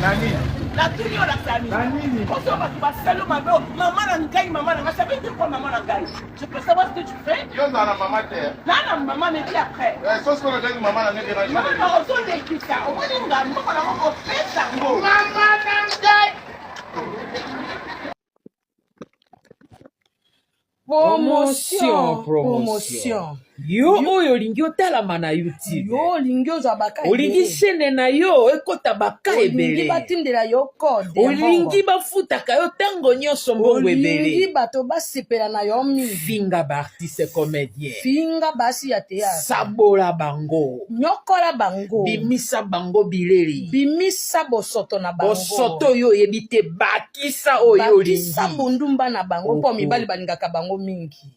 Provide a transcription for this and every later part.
La tuni on a sami. Quand on va passer le maman, maman n'engaille, maman n'engaille. Ça veut dire quoi, maman n'engaille? Je peux savoir ce que tu fais? Yo, dans la maman terre. Là, la maman me dit après. Sauf que le maman n'a pas maman, on s'en décrit ça. On va dire, maman, on fait ça. Maman n'engaille. Promotion. Yo oyo lingi otalama na YouTube. Yo lingi ozabaka. Olingi chaîne na yo ekota baka ebele. Olingi batindela yo code. Olingi bafutaka yo tango nyonso mbongo ebele. Olingi bato basepela na yo mi. Finga ba artiste comédien. Finga basi ya théâtre. Sabola bango. Nyokola bango. Bimisa bango bileri. Bimisa bosoto na bango. Bosoto yo ebite bakisa oyo lingi. Bakisa bundumba na bango po mibali balingaka bango mingi.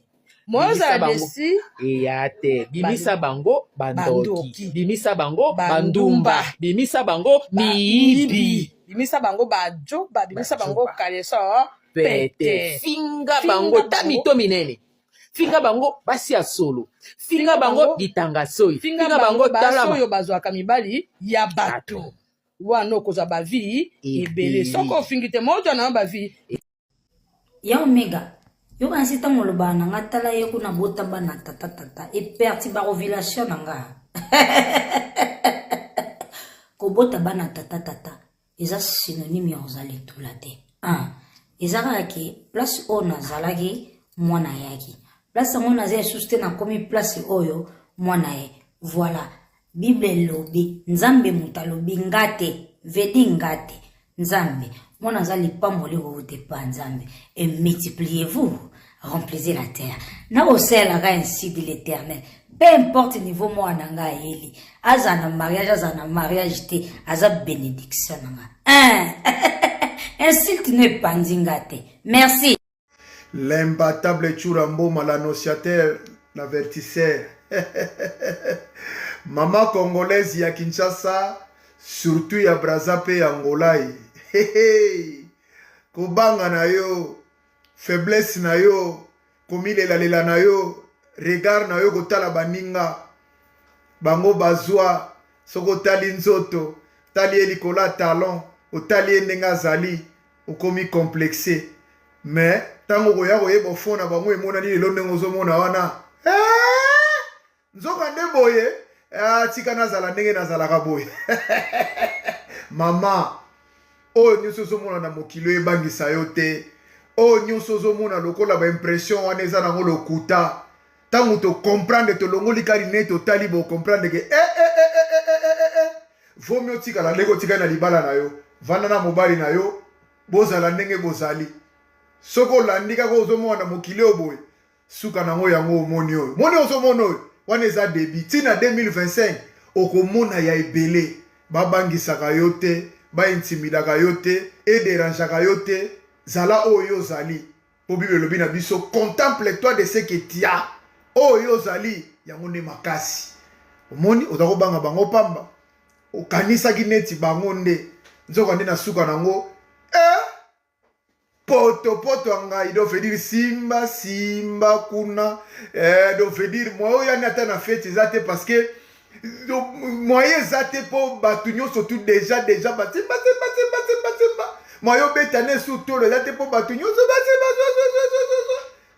Moza desi eyate bimisa bango bandoki bimisa bango bandumba bimisa bango miibi bimisa bango bajo bimisa bango kaleso pete finga bango tamito minene finga bango basi ya solo finga bango ditanga soyi finga bango talama oyo bazwaka mibali ya bato wana okozwa bavi ebele soko ofingite mojo na bavi ya omega yo kan sita moloba na ngatala ye kuna bota bana tata e perti ba ovulation nga ko bota bana tata eza synonyme ya ozali tulate ezaka ke place o nazalaki mwana yaki place mwana zai suste na komi place oyo mwana ye voilà bible lobi nzambe mutalobi ngate vedi ngate nzambe mwana zali pamboli ko utepa nzambe et multipliez-vous remplissez la terre na oselaka ainsi dit l'Éternel peu importe niveau mwana nga yeli azana mariage te aza bénédiction nga insulte ne pandingate merci l'imbattable Churamboma l'annonciateur l'avertisseur maman congolaise ya Kinshasa surtout ya Brazzaville ya Angola kobanga na yo faiblesse na yo komilela na yo regard na yo kotala baninga bango bazwa soko tali nzoto tali elikola talon otali ndenga zali okomi complexé mais tango koya koyeba fona bango emonani lelo ndenge ozomona wana nzoka nde boye tika nazala ndenge nazalaka boye mama oyo nyonso ozomona na mokili ebangisa yo te oyo nyonso ozomona lokola baimpression wana eza nango lokuta ntango tocomprendre tolongoli kali ne totali bocomprendre ke vomi otikala ndenge otikali na libala na yo vanda na mobali na yo bozala ndenge bozali soki olandi kaka ozomona na mokili oyo boye suka nango yango omoni oyo moni ozomona oyo wana eza debi ntina 2025 okomona ya ebele babangisaka yo te baintimidaka yo te ederangeaka yo te zala oyo ozali po bible elobi na biso contemple-toi de ce que tu as oyo ozali yango nde makasi omoni oza kobanga bango pamba okanisaki neti bango nde nzoka nde na suka nango poto ya ngai do veut dire simba kuna do veut dire moi oyo yani ata na fete eza te parce que moyen eza te mpo bato nyonso tu déjà batimba moyen obetane su tolo eza te mpo bato nyonso batimba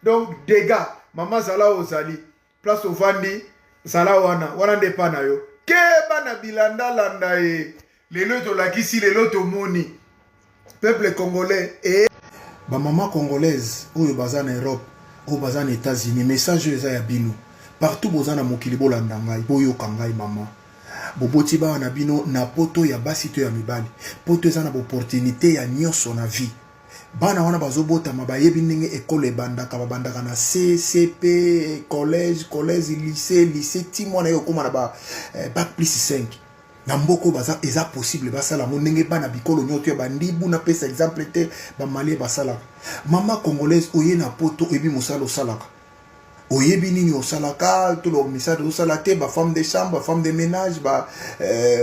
donc dégâts mama zala ozali place ovandi zala wana nde pa na yo ke bana bilandalanda ye lelo tolakisi lelo tomoni peuple congolais bamama congolaise oyo baza na Europe oyo baza na États-Unis message oyo eza ya bino partout boza na mokili bolanda ngai boyoka ngai mama boboti bawa na bino na poto ya basi to ya mibali poto eza na opportunité ya nyonso na vie bana wana bazobotama bayebi ndenge ekole ebandaka babandaka na CCP collège lycée ti mwana yo okoma na bac plus 5 na mboko baza eza possible basala ngo ndenge bana bikolo nyoto ya bandibu na pesa exemple te bamalie basalaka mama congolaise oye na poto oyebi mosala osalaka oyebi nini osalaka to lo misala osala te ba femme de chambre ba femme de ménage ba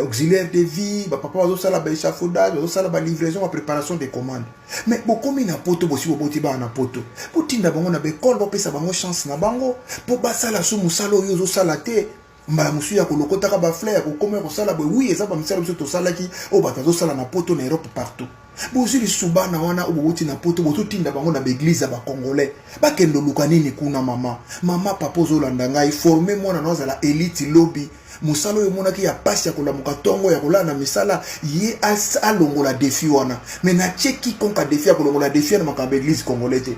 auxiliaire de vie ba papa osala ba échafaudage osala ba livraison ba préparation des commandes mais bokomi na poto bosi boti ba na poto botinda bango na bekol bo pesa bango chance na bango po basala so musala oyo osala te mbala musu ya kolokotaka ba fleur ko comme ko sala boy oui eza ba misala biso to sala ki o batazo sala na poto na Europe partout bozi li subana wana obuti na poto boto tinda bango na église ba congolais ba kendo lukanini kuna mama papa zolanda ngai former mwana no za la elite lobby musalo yo mona ki ya pasi ya kolamuka tongo ya kolana misala ye alongola défi wana mais na cheki konka défi ya kolongola défi na makambe église congolaise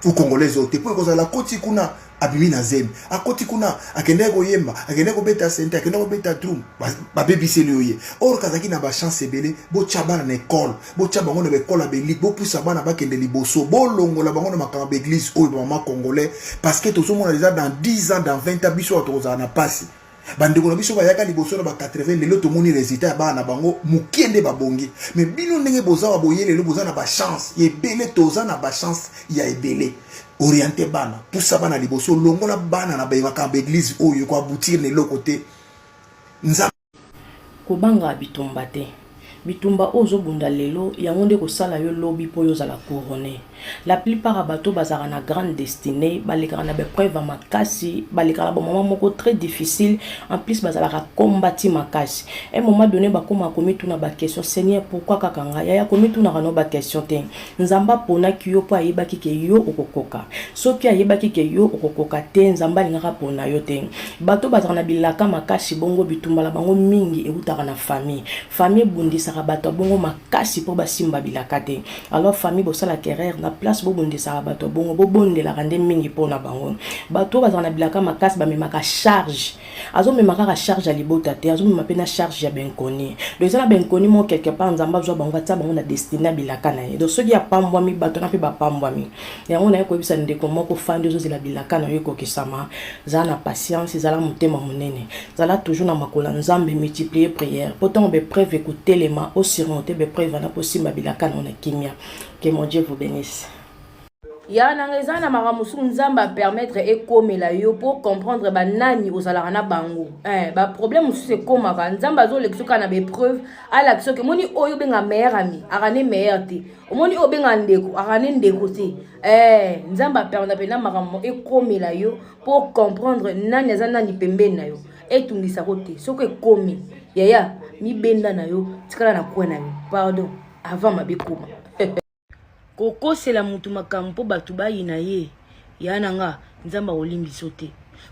ou congolaise ote po ko za la koti kuna abimi na zemi akoti kuna akende ko yemba akende ko beta sente akende ko beta drum ba bebiseli oye or kazaki na ba chance ebele bo tchabana na école bo tchabana na école abeli bo pusa bana ba kende liboso bo longola bango na makambe église oyo mama congolais parce que tozo mona déjà dans 10 ans dans 20 ans biso toza na pasi bandeko na biso bayaka liboso na ba 80 lelo to moni résultat ya bana bango mukende babongi mais bino ndenge boza wa boyele lelo boza na ba chance ebele toza na ba chance ya ebele orienté bana poussa bana liboso longola bana na bayaka ba église oyo ko aboutir ne lokote nza kobanga bitumba te bitumba ozo bunda lelo yango nde kosala yo lobby po yo zala couronné la plupart ya bato bazala na grande destinée balekaka na bepreuve ya makasi balekaka na moment moko très difficile en plus bazalaka kombati makasi un moment donné bakoma komituna baquestion Seigneur pourquoi kaka ngai yaya komitunaka no baquestion te nzamba ponaki yo po ayebaki ke yo okokoka soki ayebaki ke yo okokoka te nzamba alingaka pona yo te bato bazala na bilaka makasi bongo bitumbala bango mingi eutaka na famille bundisaka bato bongo makasi po basimba bilaka te alors famille bosala querelle na place bo bundisaka bato bongo bo bondela rande mingi pona bango bato bazana bilaka makasi ba memaka charge azo memaka ka charge ya libota te azo memaka na charge ya benkoni do ezala benkoni mo quelque part nzamba zo bango vatsa bango na destina bilaka na ye do soki ya pambwa mi bato na pe ba pambwa mi yango na ko bisa ndeko moko fandi zo zela bilaka na yo ko kisama za na patience zala mutema munene zala toujours na makola nzambe multiplier prière pourtant be preuve écouter les mains au surmonter be preuve na possible bilaka na kimia. Que mon Dieu vous bénisse. Ya nangeza na maramusu nzamba permettre et comme la yo pour comprendre ba nani ozala na bango ba problème c'est comme ka nzamba zo lekso kana be preuve à l'action que moni oyo benga meilleur ami arane meilleur te moni o benga ndeko arane ndeko te nzamba permettre na maramu et comme la yo pour comprendre nani za nani pembeni na yo et tungisa kote soko komi yaya mi benda na yo tikala na kwena mi pardon avant ma bekoma koko c'est la mutu makampo batu bayina ye yananga nzamba olimbiso te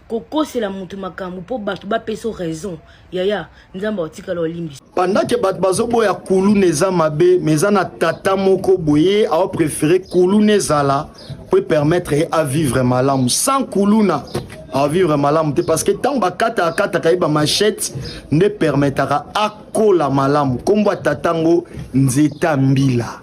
koko c'est la mutu makampo po batu ba peso raison yaya nzamba otikala olimbiso pendant que batu bazoboya kulu neza mabe meza na tata moko boye a préféré kulu nezala peut permettre à vivre malamu sans kuluna à vivre malamu te parce que tant bakata kaiba machette ne permettra à kola malamu kombo tatango nzeta mbila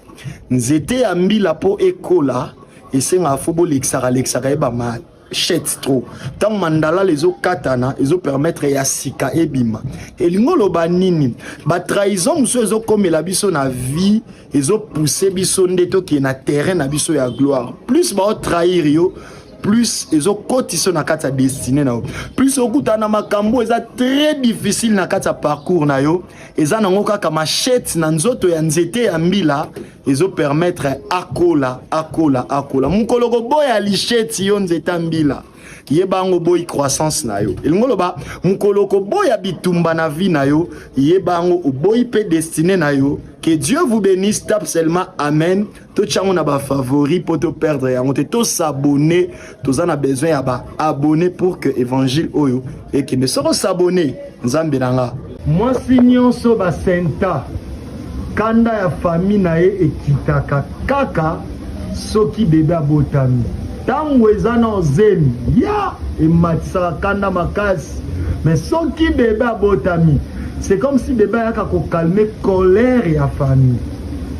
nzete ya mbila po ekola esenga football exara eba machette trop tant mandala les katana ezo permettre ya sika ebima elingolo banini ba trahison muso ezo komela biso na vie ezo pousser biso ndeto ki na terrain na biso ya gloire plus ba trahir yo plus ezo kotiso na kata destinée na yo plus okuta na makambo eza très difficile na kata parcours na yo eza nango kaka machette na nzoto ya nzete ya mbila ezo permettre akola mukoloko boya lichette yo nzete ya mbila yebango boy croissance na yo elingoloba mukoloko boya bitumba na vie na yo yebango boy pe destiné na yo. Que Dieu vous bénisse, tape seulement amen. Tout chango na ba favori pour te perdre ya monter tous s'abonner, tous en a besoin ya ba abonner pour que évangile oyo et qui ne seront s'abonner nzambe nanga. Moi signon so ba senta kanda ya famille na ye ekitaka kaka soki bébé abotami. Tango ezana ozemi ya ematisa kanda makasi mais soki bébé abotami c'est comme si bébé a calmé colère et à famille.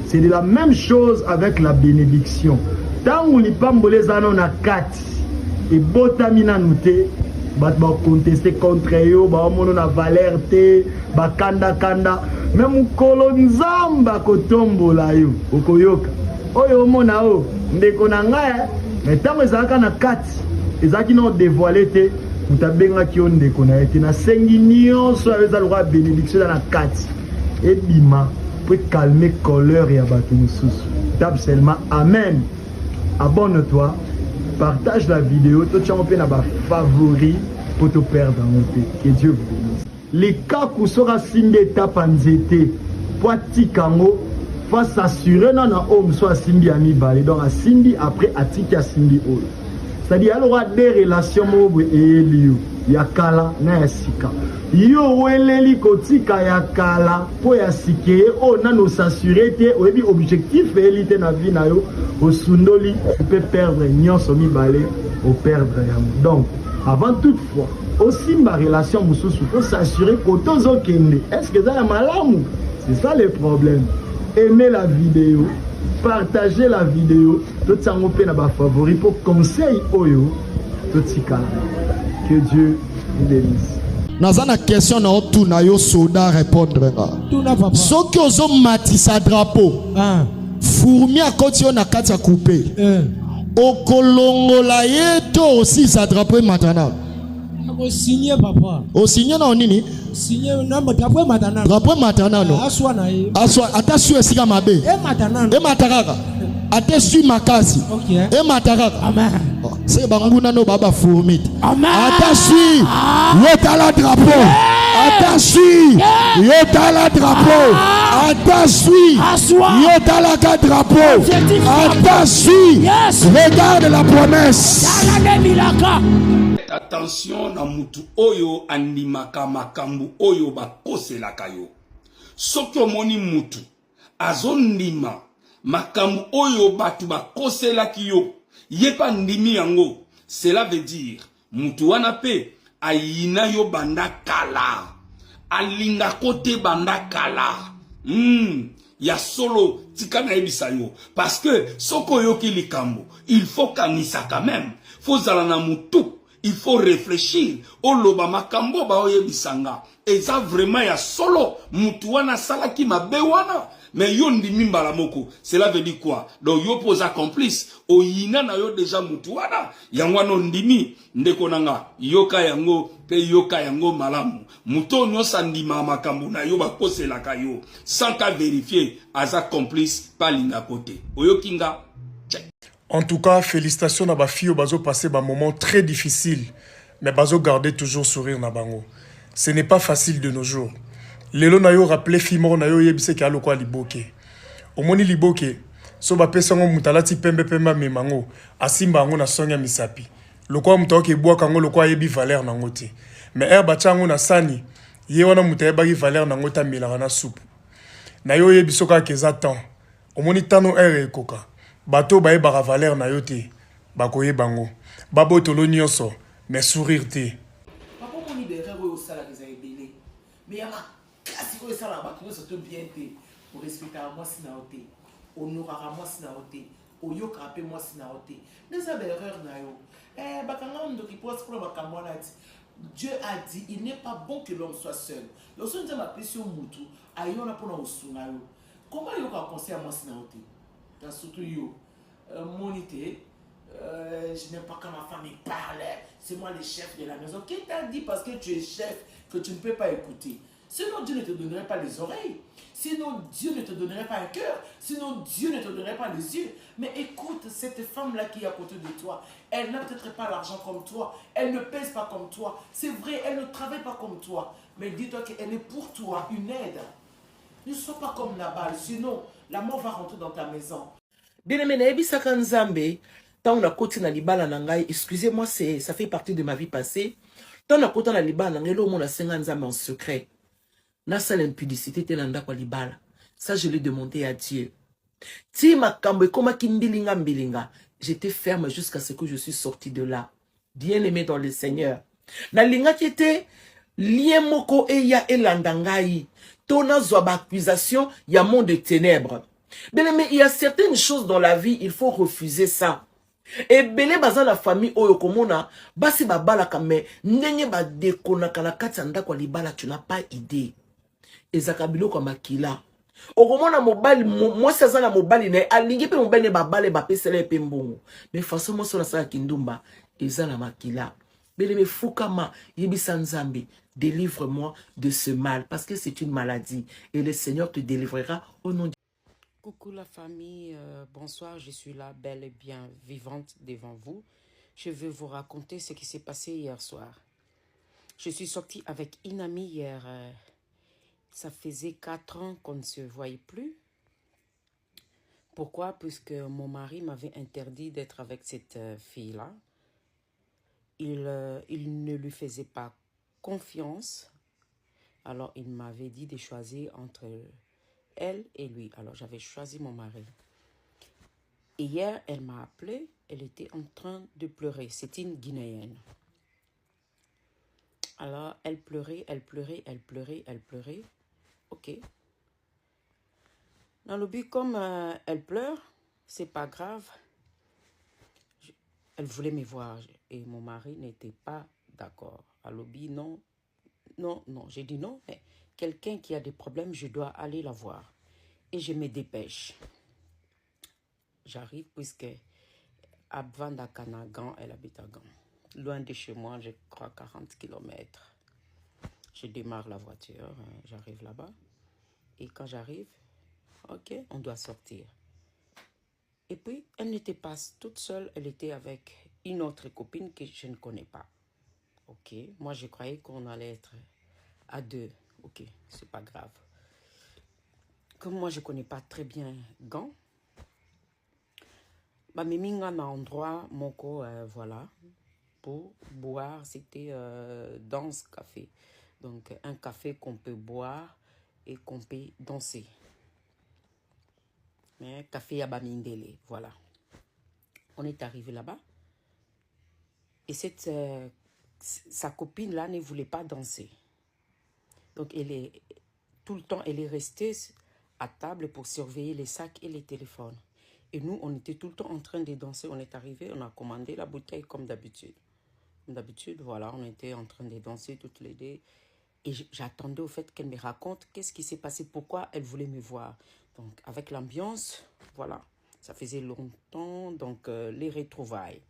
C'est de la même chose avec la bénédiction. Tant on n'y pas les anneaux na kati et botamina nouté, bat contester contre eux, ba mono na valeur te, ba kanda même kolonzamba kotombo la yo, okoyoka. Oyo mona o, ndeko na nga mais tant ezaka na kati, ezaki no dévoiler te. Mutabenga kionde kona ete na sengi nyonso aweza lwa bénédiction na kati et bima pour calmer colère ya bato mususu. Tape seulement amen. Abonne-toi, partage la vidéo, to tchango pe na ba favori pour te perdre en côté. Que Dieu vous bénisse. Les cas qui sera simbi étape en zété, poiti kango, faut s'assurer non na homme soit simbi ami balé donc à simbi après atiki à simbi ol. C'est-à-dire il y aura des relations mobo et lieu. Ya kala na ya sika. Yo weleli kotika ya kala po ya sike o na no s'assurer te o bi objectif élité na vie na yo o sundoli tu peux perdre nyonso mi balé au perdre yam. Donc avant toute fois aussi ma relation mususu faut s'assurer que tozo kende. Est-ce que ça ya malamu? C'est ça le problème. Aimez la vidéo, partagez la vidéo, tout ça on peut na ba favori pour conseil oyo tout tika. Que Dieu vous bénisse. Nazana question na otu na yo soda répondre nga. Soki ozo matisa drapeau. Fourmi a koti yo na kati ya coupé. Okolongola ye to aussi sa drapeau matana. O signé papa. O signé na nini? Signé na drapeau matana. Drapeau matana no. Aswa na ye. Aswa atasu esika mabe. E matana. E mataraka. Atesu makasi. OK. E mataraka. Amen. C'est banguna no baba fourmi. Amen. Atasu yotala drapeau. Atasu yotala drapeau. Atasu yotala ka drapeau. Atasu regarde la promesse. Attention na mutu oyo andimaka makambu oyo bakoselaka yo. Soki omoni mutu azondima makambu oyo batu bakoselaki yo yepa ndimi yango, cela veut dire mutu wana pe ayina yo banda kala, alinga kote banda kala. Ya solo tika na ebisa yo parce que soko yo ki likambo il faut kanisa quand même, faut zala na mutu. Il faut réfléchir. Oloba makambo ba oyebisanga. Et ça vraiment ya solo mutu wana salaki mabe wana. Mais yo ndimi mbala moko. Cela veut dire quoi? Donc yo posa complice. Oyina na yo déjà mutu wana. Yango no ndimi ndeko nanga. Yoka yango pe yoka yango malamu. Muto nyosa ndima makambo na yo bakoselaka yo. Sans ka vérifier aza complice pa linga kote. Oyokinga. En tout cas, félicitations à ma fille, bazo passé un moment très difficile, mais bazo garder toujours sourire na bango. Ce n'est pas facile de nos jours. Lelo na yo rappelé fimor na yo yebise ki aloko liboke. Omoni liboke, so ba pesango mutalati pembe pemba memango, asimba ngo na sonya misapi. Loko mutawa ke bwa kango loko yebi valeur na ngote. Mais herba chango na sani, ye wana mutaye bagi valeur na ngota melaka na soupe. Na yo yebiso ka keza temps. Omoni tano ekoka. Bato bae bara valeur na yote bakoye bango babo tolo nyonso mais sourire te papa moni derrière au sala des aidés mais yama kasi au sala ba ko surtout bien te pour respecter moi sina oté honorer moi sina oté oyoka pe moi sina oté des erreurs na yo bakanga ndo ki pose pour bakamwa na Dieu a dit il n'est pas bon que l'homme soit seul lorsque nous avons appelé sur mutu ayona pour na osunga yo comment yoka conseiller moi sina oté dans surtout yo monité je n'aime pas quand ma famille parle, c'est moi le chef de la maison. Qui t'a dit parce que tu es chef que tu ne peux pas écouter? Sinon Dieu ne te donnerait pas les oreilles, sinon Dieu ne te donnerait pas un cœur, sinon Dieu ne te donnerait pas les yeux. Mais écoute, cette femme-là qui est à côté de toi, elle n'a peut-être pas l'argent comme toi, elle ne pèse pas comme toi, c'est vrai, elle ne travaille pas comme toi, mais dis-toi qu'elle est pour toi une aide. Ne sois pas comme Nabal, sinon la mort va rentrer dans ta maison. Bien-aimé, naebisaka nzambe, tant na koti na libala na ngai, excusez-moi, ça fait partie de ma vie passée. Tant na koti na libala na ngai, lo mona senga nzambe en secret. Na sala impudicité te na ndako libala. Ça, je l'ai demandé à Dieu. Ti makambo koma kimbilinga mbilinga. J'étais ferme jusqu'à ce que je suis sorti de là. Bien-aimé dans le Seigneur. Na linga qui était lien moko eya elandangai. Tona zoba accusation, ya monde de ténèbres. Bien aimé, il y a certaines choses dans la vie, il faut refuser ça. Et belé baza la famille oyo komona, basi babala kame, ndenye ba dekona kana katanda kwa libala, tu n'as pas idée. Ezakabilo kwa makila. Okomona mobali, moi ça na mobali ne, alingi pe mobali ne babale ba pesele pe mbongo. Mais façon moi so na sa kindumba, eza na makila. Bien aimé, fukama, yebisa nzambe. Délivre-moi de ce mal, parce que c'est une maladie. Et le Seigneur te délivrera au nom de Coucou la famille, bonsoir, je suis là, belle et bien vivante devant vous. Je vais vous raconter ce qui s'est passé hier soir. Je suis sortie avec une amie hier. Ça faisait 4 ans qu'on ne se voyait plus. Pourquoi? Puisque mon mari m'avait interdit d'être avec cette fille-là. Il ne lui faisait pas confiance. Alors, il m'avait dit de choisir entre elle et lui. Alors, j'avais choisi mon mari. Et hier, elle m'a appelé. Elle était en train de pleurer. C'est une Guinéenne. Alors, elle pleurait, elle pleurait, elle pleurait, elle pleurait. Ok. Dans le but, comme elle pleure, c'est pas grave. Elle voulait me voir et mon mari n'était pas d'accord. À l'objet, non, non, non. J'ai dit non, mais quelqu'un qui a des problèmes, je dois aller la voir. Et je me dépêche. J'arrive puisque avant d'Akana, Gand, elle habite à Gand. Loin de chez moi, je crois 40 km. Je démarre la voiture, j'arrive là-bas. Et quand j'arrive, ok, on doit sortir. Et puis, elle n'était pas toute seule, elle était avec une autre copine que je ne connais pas. Ok, moi je croyais qu'on allait être à 2. Ok, c'est pas grave. Comme moi je ne connais pas très bien Gand, bah, Miminga un endroit, moko, voilà, pour boire, c'était dans ce café. Donc, un café qu'on peut boire et qu'on peut danser. Mais café à Bamindele, voilà. On est arrivé là-bas. Et sa copine là ne voulait pas danser. Donc tout le temps, elle est restée à table pour surveiller les sacs et les téléphones. Et nous, on était tout le temps en train de danser. On est arrivé, on a commandé la bouteille comme d'habitude. Comme d'habitude, voilà, on était en train de danser toutes les deux. Et j'attendais au fait qu'elle me raconte qu'est-ce qui s'est passé, pourquoi elle voulait me voir. Donc, avec l'ambiance, voilà, ça faisait longtemps, donc les retrouvailles.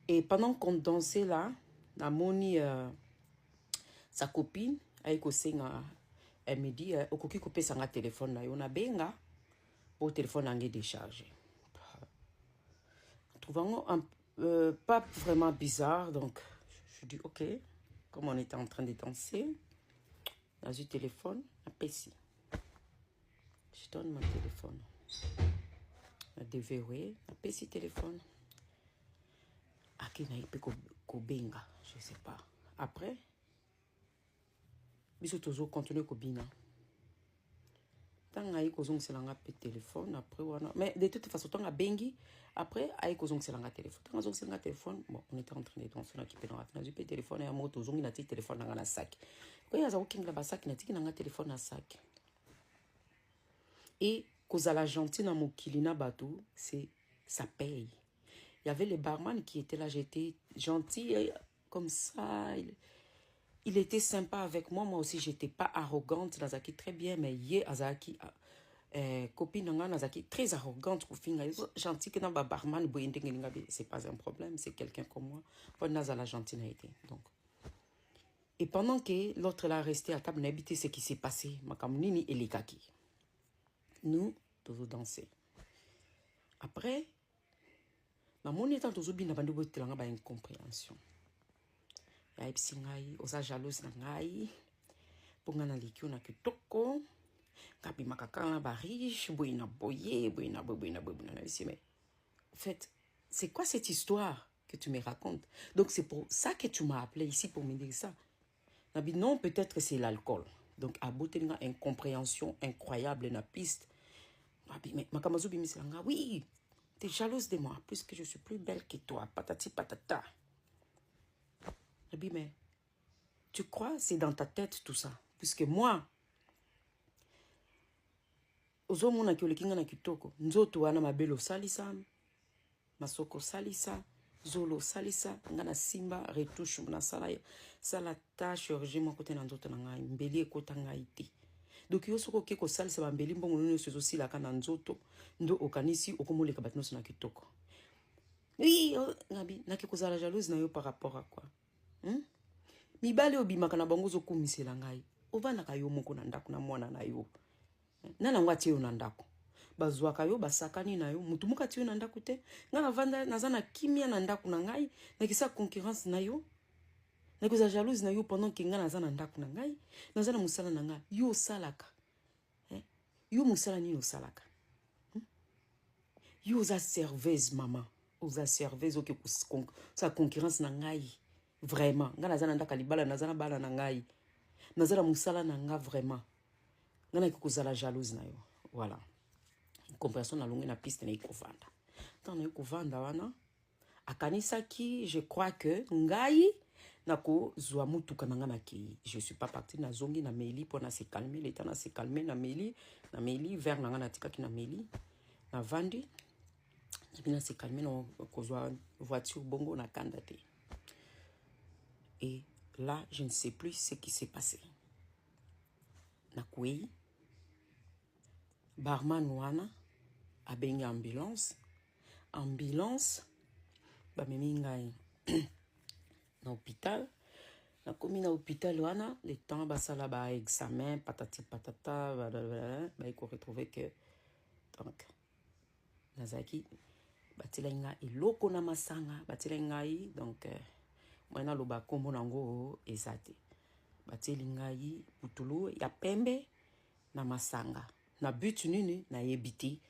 Et pendant qu'on dansait là, Namoni, sa copine, elle me dit, Okoki coupé son téléphone là, on a benga, au téléphone a déchargé. Trouvant pas vraiment bizarre, donc je dis ok, comme on était en train de danser, dans le téléphone, un PC. Je donne mon téléphone. Je déverrouille, un PC téléphone. Aki na ipe ko benga, je sais pas. Après, biso tozo continuer ko bina. Tant aïe kozong selanga pe téléphone après wana. Mais de toute façon tant a bengi après aïe kozong selanga téléphone. Tant kozong selanga téléphone, bon on était en train de danser na kipe na na pe téléphone ya moto zongi na ti téléphone na na sac. Ko ya za okinga ba sac na ti na téléphone na sac. Et kozala gentil na mokili na bato, c'est ça paye. Il y avait le barman qui était là, j'étais gentil comme ça. Il était sympa avec moi. Moi aussi, j'étais pas arrogante. Nazaki très bien, mais hier, Azaki, copine Nazaki très arrogante. Gentil que dans le barman, c'est pas un problème. C'est quelqu'un comme moi. Pour Nazala gentillité. Donc. Et pendant que l'autre là resté à table, n'a habité ce qui s'est passé. Makamnini et les kaki. Nous, tous danser. Après, mon étant toujours bien abandonné pour te l'engager incompréhension. Ya ipsi ngai, osa jalouse na ngai, pour ngana likio na kitoko, kapi makaka na ba riche, boina boye, boina boina. Mais en fait, c'est quoi cette histoire que tu me racontes? Donc c'est pour ça que tu m'as appelé ici pour me dire ça. Nabi non, peut-être que c'est l'alcool. Donc à bout de incompréhension incroyable na piste. Nabi mais makamazo bimiselanga, oui. T'es jalouse de moi, puisque je suis plus belle que toi. Patati patata. Mais tu crois c'est dans ta tête tout ça? Puisque moi, ozomona ki olekinga na kitoko, nzoto wana mabelo salisa, masoko salisa, zolo salisa, ngana simba, retouche na sala tâche chirurgie côté na nzoto na ngai, mbeli ekota ngai te. Donc yo soko ke ko salisa ba mbeli mbongo nyo sezo sila kana nzoto, ndo okanisi okomoleka batno na kitoko. Oui, ngabi na ke kozala jalouse na yo par rapport à quoi? Mibale obimaka na bango zokumisela ngai. Ovandaka yo moko na ndako na mwana na yo. Nana ngwati yo na ndako. Bazwaka yo basakani na yo. Mutu muka ti yo na ndako te. Nga na vanda nazana kimia na ndako na ngai. Na kisa concurrence na yo. nakoza jalouse na yo pendant que nga naza na ndako na ngai naza na musala na nga yo osalaka yo musala nini osalaka yo oza serveuse mama oza serveuse oke sa concurrence na ngai vraiment nga naza na ndako libala naza na bala na ngai naza na musala na nga vraiment nga naki kozala jalouse na yo voilà compréhension na longue na piste na ikovanda tant na ikovanda wana akanisaki je crois que ngai nako zwa mutuka nanga na ki je suis pas parti na zongi na meli pour na se calmer l'état na se calmer na meli vers nanga na tikaki na meli na vandi na se calmer na kozwa voiture bongo na kandate et là je ne sais plus ce qui s'est passé na kwei barman wana abengi ambulance bamemi ngai na hôpital nakomi na hôpital wana le temps basala ba examen patati patata baiko retrouver que donc nazaki batela nga eloko na masanga batela ngai donc mwana loba kombo nango ezate bateli ngai putulu ya pembe na masanga na but nini na yebiti.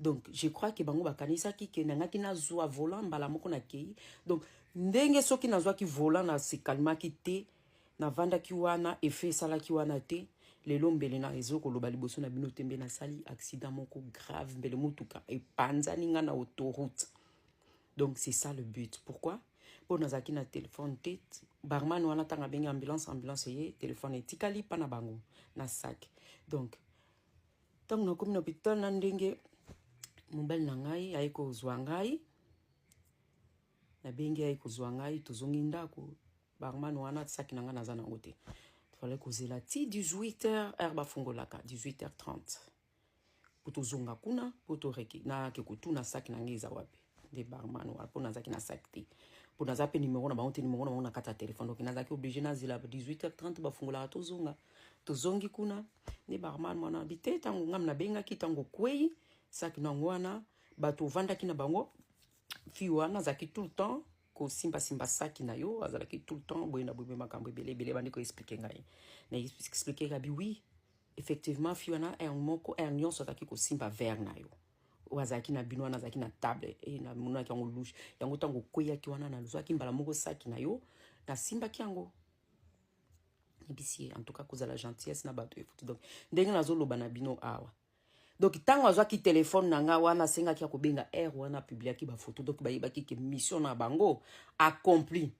Donc je crois que bango bakanisaki ke nangaki na zwa volant mbala moko na kei donc ndenge soki na zwa ki volant na se kalmaki te na vanda ki wana effet sala ki wana te lelo mbele na ezoko loba liboso na bino tembe na sali accident moko grave mbele mutuka e panzani nga na autoroute. Donc c'est ça le but. Pourquoi? Pour nazaki na téléphone tête barman wana tanga benga ambulance ye téléphone etikali pa na bango na sac. Donc tant na komi na hôpital na ndenge mobile na ngai aiko zwa ngai na bengi aiko zwa ngai tozongi ndako barman wana saki nanga naza nango te fallait kozela ti 18h heure bafungolaka 18h30 poto zonga kuna poto reki na ke kutuna saki nanga eza wapi de barman wala po nazaki na saki te po nazape numéro na bango na kata téléphone donc nazaki obligé na zela 18h30 bafungolaka tozongi kuna ni barman mwana bite tango ngam na benga ki tango kwei saki nango wana bato vandaki na bango fi wana zaki tout le temps ko simba saki na yo azalaki tout le temps boye na boye makambo belé bandi ko expliquer ngai na expliquer gabi oui effectivement fi wana moko nyonso azaki ko simba vers na yo wazaki na bino wana zaki na table et na mona ki yango louche yango tango koya ki wana na luzaki mbala moko saki na yo na simba ki yango ebisi en tout cas cause la gentillesse na bato efuti donc ndenge nazoloba na bino awa. Donc tango azwaki téléphone nanga wana senga ki akobenga wana publiaki ba photo donc bayebaki ke mission na bango accompli